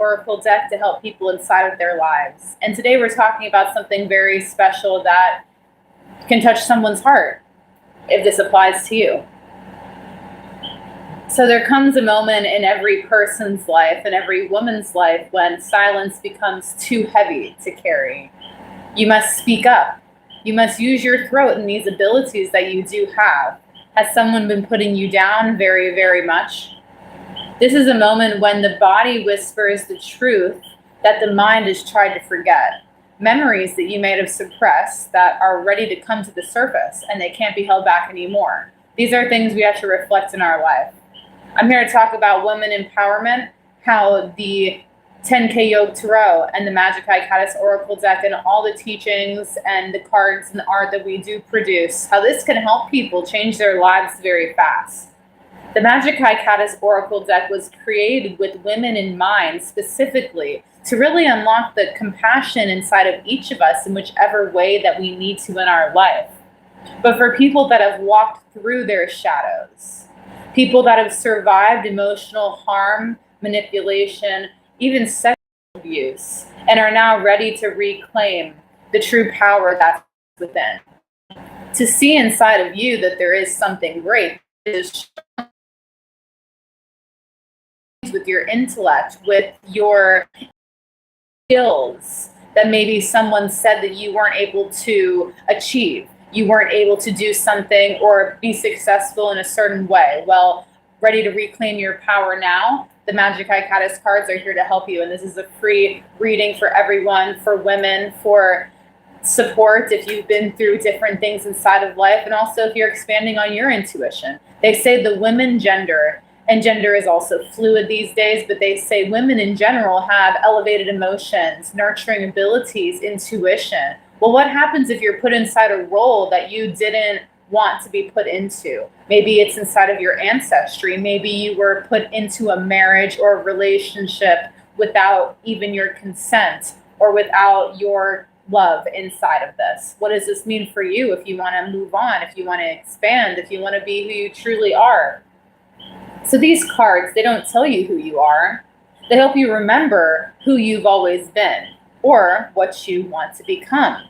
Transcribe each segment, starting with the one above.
oracle deck to help people inside of their lives. And today we're talking about something very special that can touch someone's heart, if this applies to you. So there comes a moment in every person's life and every woman's life when silence becomes too heavy to carry. You must speak up. You must use your throat and these abilities that you do have. Has someone been putting you down very, very much? This is a moment when the body whispers the truth that the mind has tried to forget. Memories that you may have suppressed that are ready to come to the surface and they can't be held back anymore. These are things we have to reflect in our life. I'm here to talk about women empowerment, how the 10K Yoga Tarot and the Magic Caddis Oracle deck and all the teachings and the cards and the art that we do produce, how this can help people change their lives very fast. The Magic Caddis Oracle deck was created with women in mind specifically to really unlock the compassion inside of each of us in whichever way that we need to in our life. But for people that have walked through their shadows, people that have survived emotional harm, manipulation, even sexual abuse, and are now ready to reclaim the true power that's within. To see inside of you that there is something great is with your intellect, with your skills that maybe someone said that you weren't able to achieve. You weren't able to do something or be successful in a certain way. Well, ready to reclaim your power now? The Magic Caddis cards are here to help you. And this is a free reading for everyone, for women, for support if you've been through different things inside of life, and also if you're expanding on your intuition. They say the women gender, and gender is also fluid these days, but they say women in general have elevated emotions, nurturing abilities, intuition. Well, what happens if you're put inside a role that you didn't want to be put into? Maybe it's inside of your ancestry. Maybe you were put into a marriage or a relationship without even your consent or without your love inside of this. What does this mean for you if you want to move on, if you want to expand, if you want to be who you truly are? So these cards, they don't tell you who you are. They help you remember who you've always been or what you want to become.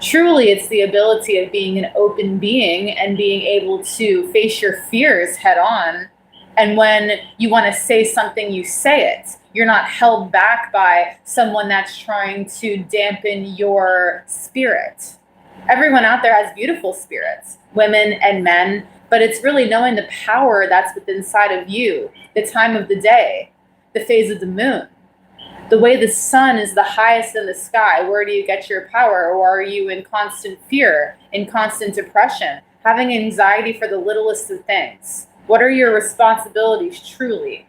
Truly, it's the ability of being an open being and being able to face your fears head on. And when you want to say something, you say it. You're not held back by someone that's trying to dampen your spirit. Everyone out there has beautiful spirits, women and men, but it's really knowing the power that's within inside of you, the time of the day, the phase of the moon, the way the sun is the highest in the sky. Where do you get your power? Or are you in constant fear, in constant depression, having anxiety for the littlest of things? What are your responsibilities truly?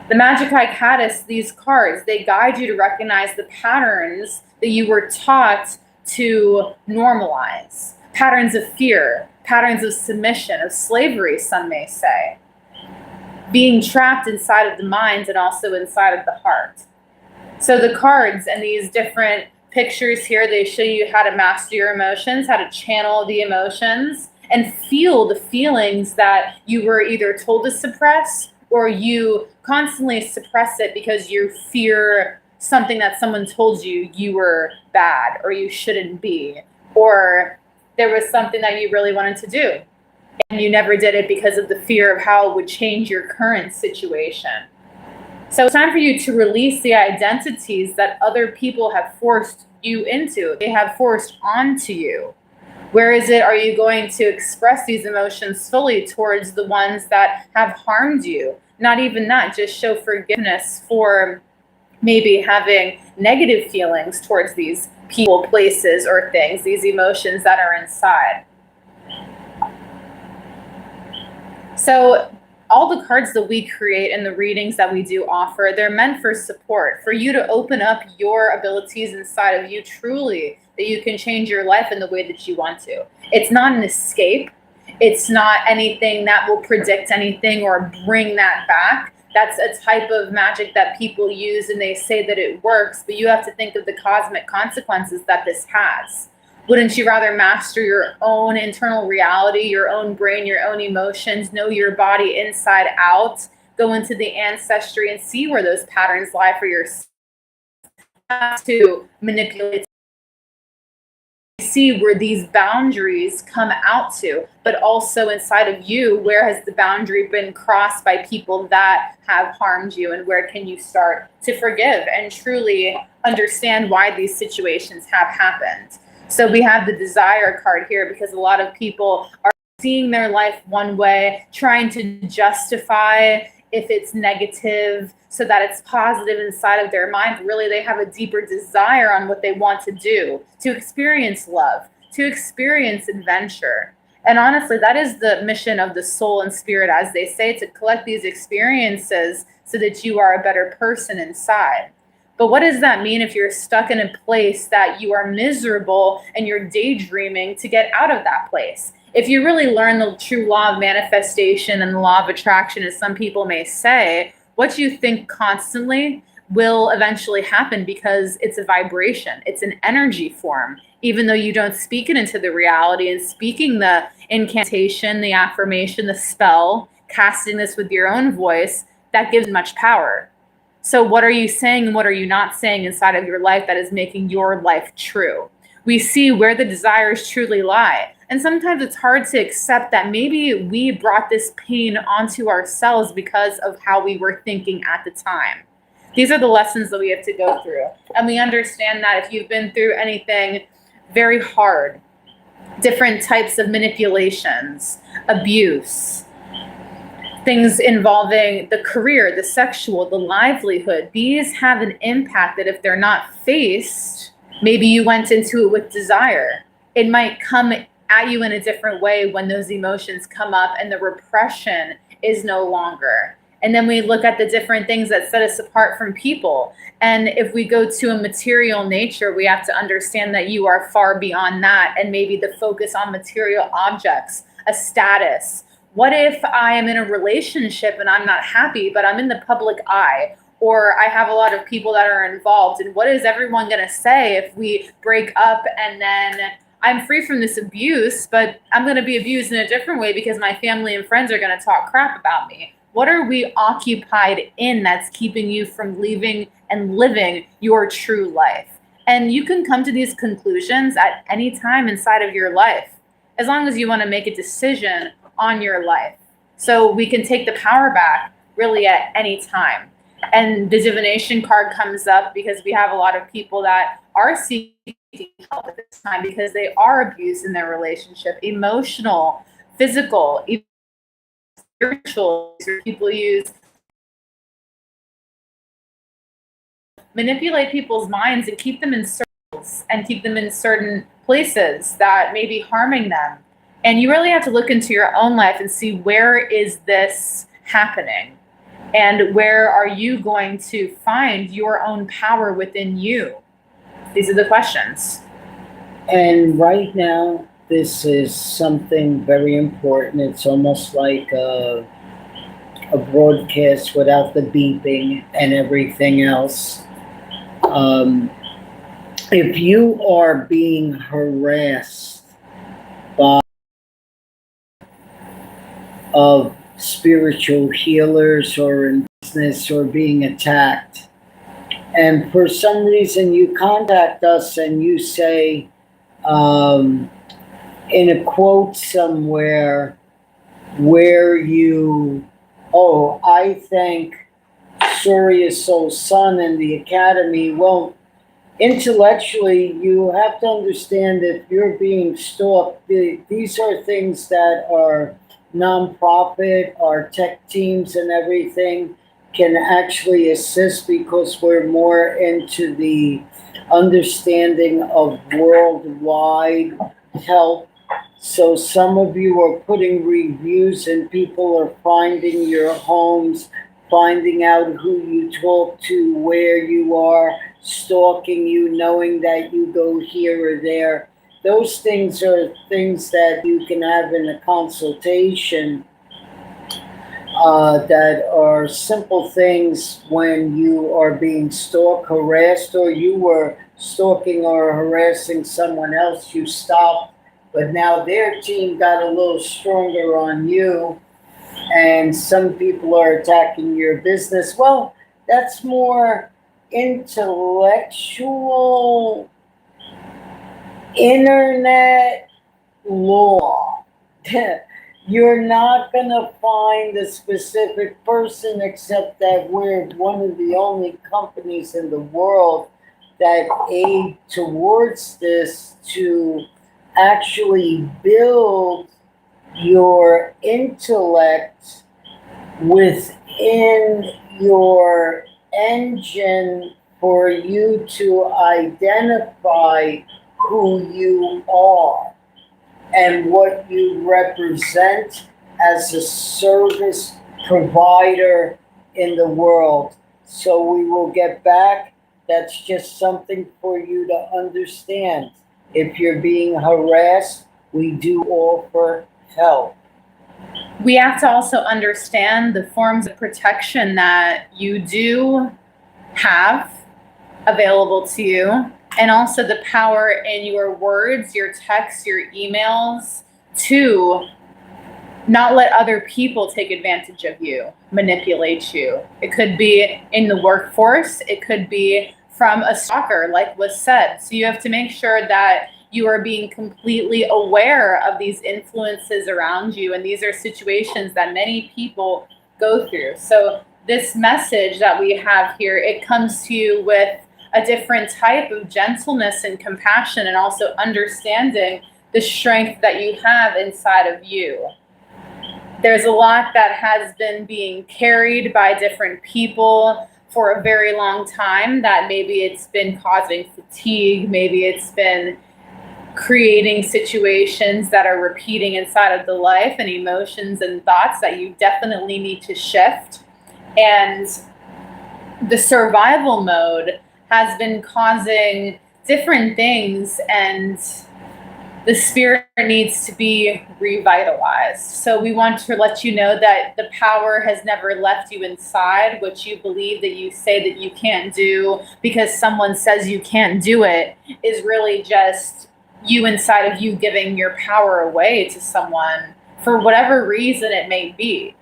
The Magic Caddis, these cards, they guide you to recognize the patterns that you were taught to normalize. Patterns of fear, patterns of submission, of slavery, some may say. Being trapped inside of the mind and also inside of the heart. So the cards and these different pictures here, they show you how to master your emotions, how to channel the emotions, and feel the feelings that you were either told to suppress or you constantly suppress it because you fear something that someone told you you were bad or you shouldn't be, or there was something that you really wanted to do and you never did it because of the fear of how it would change your current situation. So it's time for you to release the identities that other people have forced you into. They have forced onto you. Where is it? Are you going to express these emotions fully towards the ones that have harmed you? Not even that, just show forgiveness for maybe having negative feelings towards these people, places, or things, these emotions that are inside. So all the cards that we create and the readings that we do offer, they're meant for support, for you to open up your abilities inside of you truly, that you can change your life in the way that you want to. It's not an escape. It's not anything that will predict anything or bring that back. That's a type of magic that people use and they say that it works, but you have to think of the cosmic consequences that this has. Wouldn't you rather master your own internal reality, your own brain, your own emotions, know your body inside out go into the ancestry and see where those patterns lie for yourself, to manipulate, see where these boundaries come out to, but also inside of you, where has the boundary been crossed by people that have harmed you, and where can you start to forgive and truly understand why these situations have happened. So we have the desire card here because a lot of people are seeing their life one way, trying to justify if it's negative so that it's positive inside of their mind. Really, they have a deeper desire on what they want to do, to experience love, to experience adventure. And honestly, that is the mission of the soul and spirit, as they say, to collect these experiences so that you are a better person inside. But what does that mean if you're stuck in a place that you are miserable and you're daydreaming to get out of that place? If you really learn the true law of manifestation and the law of attraction, as some people may say, what you think constantly will eventually happen, because it's a vibration. It's an energy form. Even though you don't speak it into the reality, and speaking the incantation, the affirmation, the spell, casting this with your own voice, that gives much power. So what are you saying and what are you not saying inside of your life that is making your life true? We see where the desires truly lie. And sometimes it's hard to accept that maybe we brought this pain onto ourselves because of how we were thinking at the time. These are the lessons that we have to go through. And we understand that if you've been through anything very hard, different types of manipulations, abuse, things involving the career, the sexual, the livelihood, these have an impact that if they're not faced, maybe you went into it with desire. It might come at you in a different way when those emotions come up and the repression is no longer. And then we look at the different things that set us apart from people. And if we go to a material nature, we have to understand that you are far beyond that. And maybe the focus on material objects, a status. What if I am in a relationship and I'm not happy, but I'm in the public eye? Or I have a lot of people that are involved. And what is everyone going to say if we break up and then I'm free from this abuse, but I'm going to be abused in a different way because my family and friends are going to talk crap about me? What are we occupied in that's keeping you from leaving and living your true life? And you can come to these conclusions at any time inside of your life, as long as you want to make a decision on your life. So we can take the power back really at any time. And the divination card comes up because we have a lot of people that are seeking help at this time because they are abused in their relationship, emotional, physical, even spiritual. People use manipulate people's minds and keep them in circles and keep them in certain places that may be harming them. And you really have to look into your own life and see, where is this happening? And where are you going to find your own power within you? These are the questions. And right now, this is something very important. It's almost like a broadcast without the beeping and everything else. If you are being harassed by of spiritual healers or in business, or being attacked, and for some reason you contact us and you say, in a quote somewhere where you, oh, I thank Surya Soul Sun and the Academy. Well, intellectually, you have to understand that you're being stalked. These are things that are nonprofit, our tech teams and everything can actually assist, because we're more into the understanding of worldwide help. So some of you are putting reviews and people are finding your homes, finding out who you talk to, where you are, stalking you, knowing that you go here or there. Those things are things that you can have in a consultation, that are simple things when you are being stalked, harassed, or you were stalking or harassing someone else. You stopped, but now their team got a little stronger on you. and some people are attacking your business. Well, that's more intellectual internet law. You're not going to find a specific person, except that we're one of the only companies in the world that aid towards this, to actually build your intellect within your engine for you to identify who you are and what you represent as a service provider in the world. So we will get back. That's just something for you to understand. If you're being harassed, we do offer help. We have to also understand the forms of protection that you do have available to you, and also the power in your words, your texts, your emails, to not let other people take advantage of you, manipulate you. It could be in the workforce, it could be from a stalker, like was said. So you have to make sure that you are being completely aware of these influences around you, and these are situations that many people go through. So this message that we have here, it comes to you with a different type of gentleness and compassion, and also understanding the strength that you have inside of you. There's a lot that has been being carried by different people for a very long time, that maybe it's been causing fatigue, maybe it's been creating situations that are repeating inside of the life, and emotions and thoughts that you definitely need to shift. And the survival mode has been causing different things, and the spirit needs to be revitalized. So we want to let you know that the power has never left you inside. What you believe that you say that you can't do because someone says you can't do it is really just you inside of you giving your power away to someone for whatever reason it may be.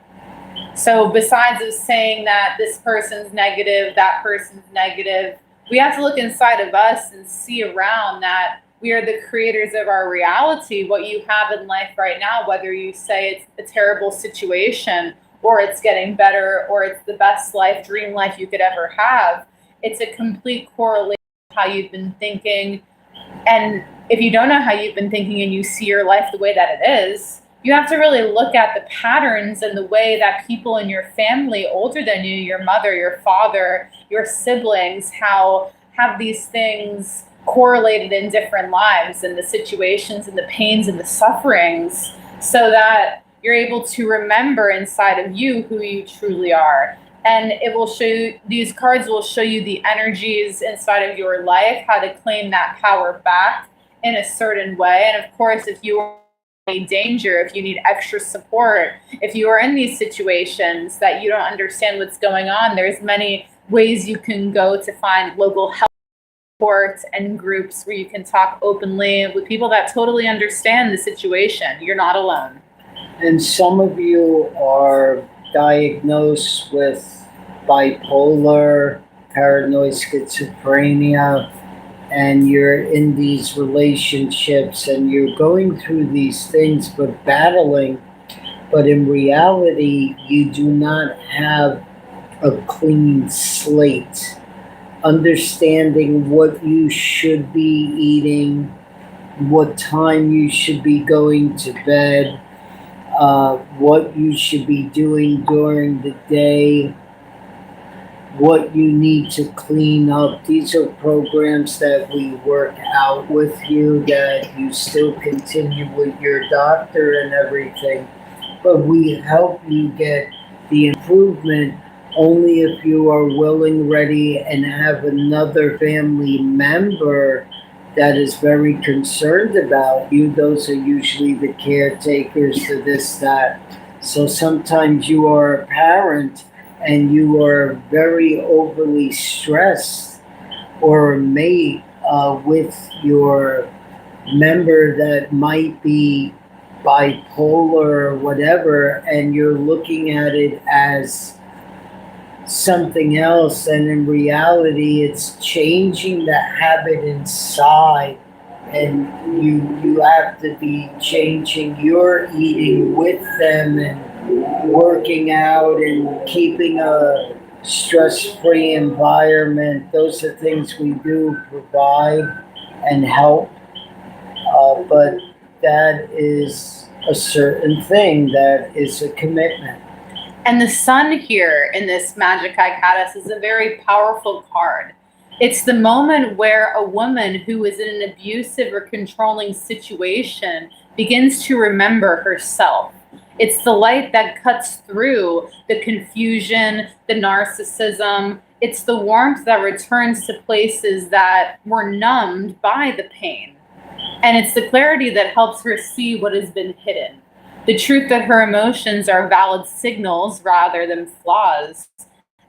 So besides of saying that this person's negative, that person's negative, we have to look inside of us and see around that we are the creators of our reality. What you have in life right now, whether you say it's a terrible situation, or it's getting better, or it's the best life, dream life you could ever have, it's a complete correlation of how you've been thinking. And if you don't know how you've been thinking and you see your life the way that it is, you have to really look at the patterns and the way that people in your family older than you, your mother, your father, your siblings, how have these things correlated in different lives, and the situations and the pains and the sufferings, so that you're able to remember inside of you who you truly are. And it will show you, these cards will show you the energies inside of your life, how to claim that power back in a certain way. And of course, if you are in danger, if you need extra support, if you are in these situations that you don't understand what's going on, there's many ways you can go to find local help support and groups where you can talk openly with people that totally understand the situation. You're not alone. And some of you are diagnosed with bipolar, paranoid schizophrenia, and you're in these relationships and you're going through these things but battling, but in reality you do not have a clean slate. Understanding what you should be eating, what time you should be going to bed, what you should be doing during the day, what you need to clean up. These are programs that we work out with you, that you still continue with your doctor and everything, but we help you get the improvement only if you are willing, ready, and have another family member that is very concerned about you. Those are usually the caretakers for this, that. So sometimes you are a parent and you are very overly stressed, or a mate with your member that might be bipolar or whatever, and you're looking at it as something else, and in reality it's changing the habit inside, and you have to be changing your eating with them and working out and keeping a stress-free environment. Those are things we do provide and help, but that is a certain thing that is a commitment. And the sun here in this Magic Caddis is a very powerful card. It's the moment where a woman who is in an abusive or controlling situation begins to remember herself. It's the light that cuts through the confusion, the narcissism. It's the warmth that returns to places that were numbed by the pain. And it's the clarity that helps her see what has been hidden. The truth that her emotions are valid signals rather than flaws.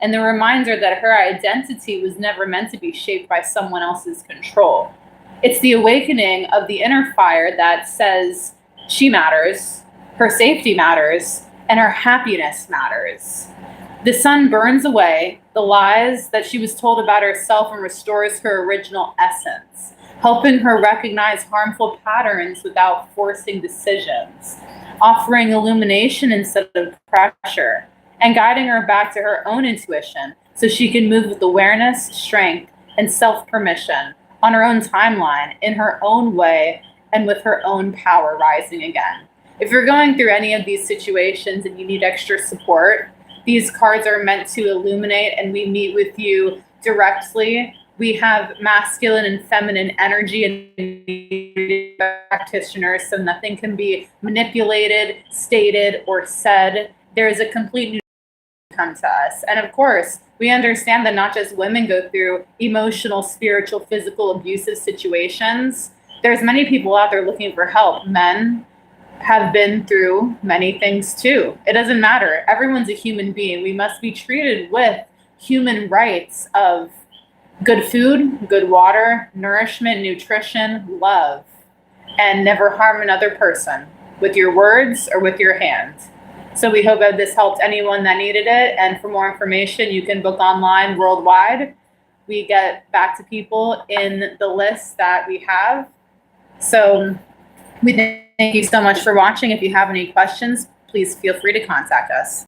And the reminder that her identity was never meant to be shaped by someone else's control. It's the awakening of the inner fire that says she matters, her safety matters, and her happiness matters. The sun burns away the lies that she was told about herself and restores her original essence, helping her recognize harmful patterns without forcing decisions, offering illumination instead of pressure, and guiding her back to her own intuition so she can move with awareness, strength, and self-permission on her own timeline, in her own way, and with her own power rising again. If you're going through any of these situations and you need extra support, these cards are meant to illuminate, and we meet with you directly. We have masculine and feminine energy and practitioners, so nothing can be manipulated, stated, or said. There is a complete new come to us. And of course, we understand that not just women go through emotional, spiritual, physical, abusive situations. There's many people out there looking for help. Men have been through many things too. It doesn't matter. Everyone's a human being. We must be treated with human rights of good food, good water, nourishment, nutrition, love, and never harm another person with your words or with your hands. So we hope that this helped anyone that needed it. And for more information, you can book online worldwide. We get back to people in the list that we have. So we thank you so much for watching. If you have any questions, please feel free to contact us.